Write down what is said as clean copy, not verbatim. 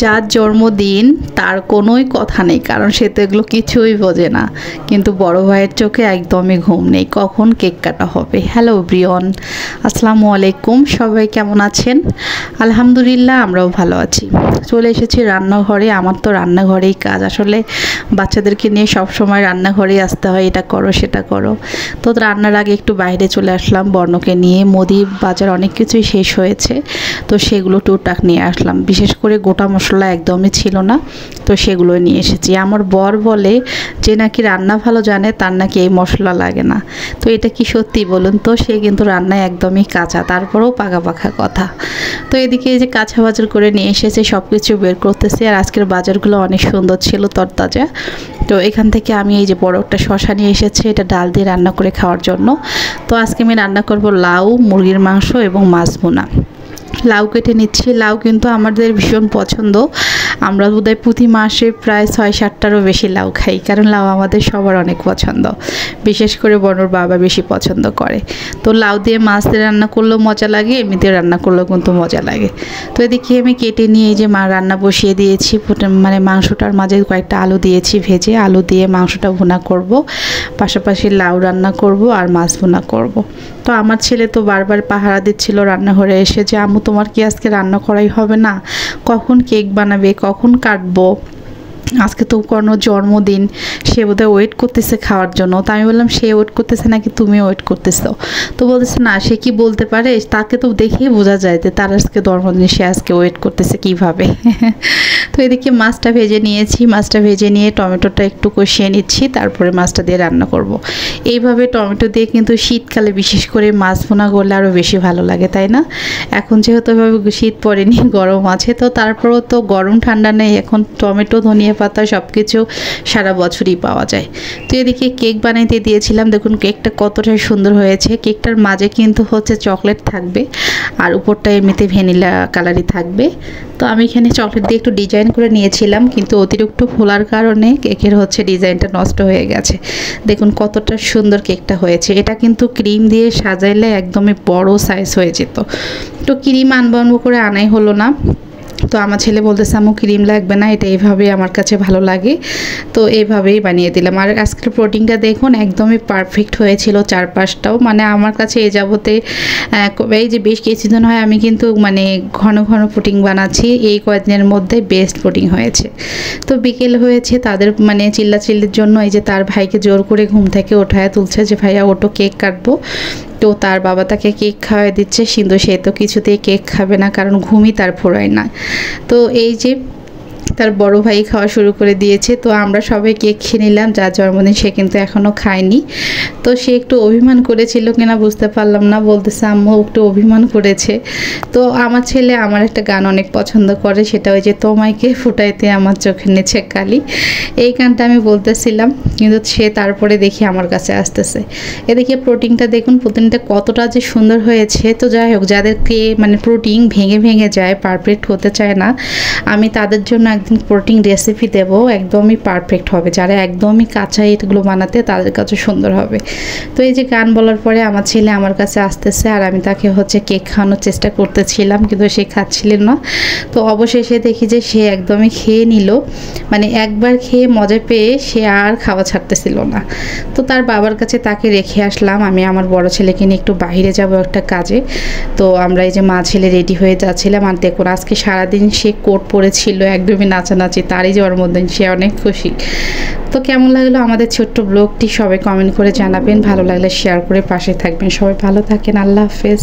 যার জন্মদিন তার কোনোই কথা নেই, কারণ সে তো এগুলো কিছুই বোঝে না। কিন্তু বড় ভাইয়ের চোখে একদমই ঘুম নেই, কখন কেক কাটা হবে। হ্যালো ব্রিয়ন, আসসালামু আলাইকুম, সবাই কেমন আছেন? আলহামদুলিল্লাহ, আমরাও ভালো আছি। চলে এসেছি রান্নাঘরে। আমার তো রান্নাঘরেই কাজ, আসলে বাচ্চাদেরকে নিয়ে সব সময় রান্নাঘরেই আসতে হয়, এটা করো সেটা করো। তো রান্নার আগে একটু বাইরে চলে আসলাম বর্ণকে নিয়ে। মুদি বাজার অনেক কিছুই শেষ হয়েছে, তো সেগুলো টুকটাক নিয়ে আসলাম। বিশেষ করে গোটা মশলা একদমই ছিল না, তো সেগুলো নিয়ে এসেছি। আমার বর বলে যে নাকি রান্না ভালো জানে তার নাকি এই মশলা লাগে না। তো এটা কি সত্যি বলুন তো? সে কিন্তু রান্নায় একদমই কাঁচা, তারপরেও পাকা পাকা কথা। তো এদিকে এই যে কাঁচা বাজার করে নিয়ে এসেছে, সব কিছু বের করতেছি। আর আজকের বাজারগুলো অনেক সুন্দর ছিল, তরতাজা। তো এখান থেকে আমি এই যে বড় একটা শশা নিয়ে এসেছি, এটা ডাল দিয়ে রান্না করে খাওয়ার জন্য। তো আজকে আমি রান্না করব লাউ, মুরগির মাংস এবং মাছ ভুনা। লাউ কেটে নিচ্ছি। লাউ কিন্তু আমাদের ভীষণ পছন্দ। আমরা বোধহয় প্রতি মাসে প্রায় 6-7টারও বেশি লাউ খাই, কারণ লাউ আমাদের সবার অনেক পছন্দ। বিশেষ করে বড়র বাবা বেশি পছন্দ করে। তো লাউ দিয়ে মাছ দিয়ে রান্না করলেও মজা লাগে, এমনিতে রান্না করলেও কিন্তু মজা লাগে। তো এদিকে আমি কেটে নিয়ে এই যে রান্না বসিয়ে দিয়েছি। মানে মাংসটার মাঝে কয়েকটা আলু দিয়েছি ভেজে, আলু দিয়ে মাংসটা ভুনা করব, পাশাপাশি লাউ রান্না করব আর মাছ ভুনা করব। তো আমার ছেলে তো বারবার পাহারা দিচ্ছিল রান্নাঘরে এসে যে আম্মু তোমার কি আজকে রান্না করাই হবে না? কখন কেক বানাবে, কখন কাটবো? আজকে তো কোনো জন্মদিন, সে বোধহয় ওয়েট করতেছে খাওয়ার জন্য। তো আমি বললাম সে ওয়েট করতেছে নাকি তুমি ওয়েট করতেছো? তো বলতেছে না, সে কি বলতে পারে, তাকে তো দেখেই বোঝা যায় যে তার আজকে জন্মদিন, সে আজকে ওয়েট করতেছে কিভাবে। তো এদিকে মাছটা ভেজে নিয়েছি। মাছটা ভেজে নিয়ে টমেটোটা একটু কষিয়ে নিচ্ছি, তারপরে মাছটা দিয়ে রান্না করব। এইভাবে টমেটো দিয়ে কিন্তু শীতকালে বিশেষ করে মাছ ভুনা করলে আরও বেশি ভালো লাগে, তাই না? এখন যেহেতু শীত পড়েনি, গরম আছে, তো তারপরেও তো গরম ঠান্ডা নেই, এখন টমেটো ধনিয়া পাতা সব কিছু সারা বছরই পাওয়া যায়। তো এদিকে কেক বানাইতে দিয়েছিলাম। দেখুন কেকটা কতটা সুন্দর হয়েছে। কেকটার মাঝে কিন্তু হচ্ছে চকলেট থাকবে, আর উপরটা এমনিতে ভ্যানিলা কালারই থাকবে। তো আমি এখানে চকলেট দিয়ে একটু ডিজাইন করে নিয়েছিলাম, কিন্তু অতিরিক্ত ফোলার কারণে কেকের হচ্ছে ডিজাইনটা নষ্ট হয়ে গেছে। দেখুন কতটা সুন্দর কেকটা হয়েছে। এটা কিন্তু ক্রিম দিয়ে সাজাইলে একদমই বড় সাইজ হয়ে যেত। তো ক্রিম আনবো করে আনাই হলো না। তো আমার ছেলে বলতেছে আম্মু ক্রিম লাগবে না, এটা এইভাবেই আমার কাছে ভালো লাগে। তো এইভাবেই বানিয়ে দিলাম। আর আজকের প্রোটিনটা দেখুন একদমই পারফেক্ট হয়েছিল, চারপাশটাও। মানে আমার কাছে এ যাবতে এই যে বেশ কিছুদিন হয় আমি কিন্তু মানে ঘন ঘন পুডিং বানাচ্ছি, এই কয়েকদিনের মধ্যে বেস্ট পুডিং হয়েছে। তো বিকেল হয়েছে, তাদের মানে চিল্লাচিল্লির জন্য এই যে তার ভাইকে জোর করে ঘুম থেকে ওঠায় তুলছে যে ভাইয়া ওটো কেক কাটবো। তো তার বাবা তাকে কেক খাওয়াই দিচ্ছে, কিন্তু সে তো কিছুতেই কেক খাবে না, কারণ ঘুমই তার ফুরায় না। তো এই যে তার বড় ভাই খাওয়া শুরু করে দিয়েছে। তো আমরা সবাই কেক খেয়ে নিলাম। যার জন্মদিন সে কিন্তু এখনও খায়নি। তো সে একটু অভিমান করেছিল কিনা বুঝতে পারলাম না, বলতেছে আম্মু একটু অভিমান করেছে। তো আমার ছেলে আমার একটা গান অনেক পছন্দ করে, সেটা ওই যে তোমায়কে ফুটাইতে আমার চোখের নিচে কালি, এই গানটা আমি বলতেছিলাম, কিন্তু সে তারপরে দেখি আমার কাছে আসতেছে। এদিকে প্রোটিনটা দেখুন, প্রোটিনটা কতটা যে সুন্দর হয়েছে। তো যাই হোক, যাদেরকে মানে প্রোটিন ভেঙে ভেঙে যায়, পারফেক্ট হতে চায় না, আমি তাদের জন্য একদিন প্রোটিন রেসিপি দেব, একদমই পারফেক্ট হবে। যারা একদমই কাঁচা এগুলো বানাতে, তাদের কাছে সুন্দর হবে। তো এই যে গান বলার পরে আমার ছেলে আমার কাছে আসতেছে, আর আমি তাকে হচ্ছে কেক খাওয়ানোর চেষ্টা করতেছিলাম, কিন্তু সে খাচ্ছিলেন না। তো অবশেষে দেখি যে সে একদমই খেয়ে নিল। মানে একবার খেয়ে মজা পেয়ে সে আর খাওয়া ছাড়তেছিল না। তো তার বাবার কাছে তাকে রেখে আসলাম। আমি আমার বড় ছেলেকে নিয়ে একটু বাইরে যাব একটা কাজে। তো আমরা এই যে মা ছেলে রেডি হয়ে যাচ্ছিলাম। আর দেখুন আজকে সারাদিন সে কোট পরেছিল, একদমই নাচানাচি, তারই জন্মদিন, সে অনেক খুশি। তো কেমন লাগলো আমাদের ছোট্ট ব্লগটি সবাই কমেন্ট করে জানাবেন। ভালো লাগলে শেয়ার করে পাশে থাকবেন। সবাই ভালো থাকেন। আল্লাহ হাফেজ।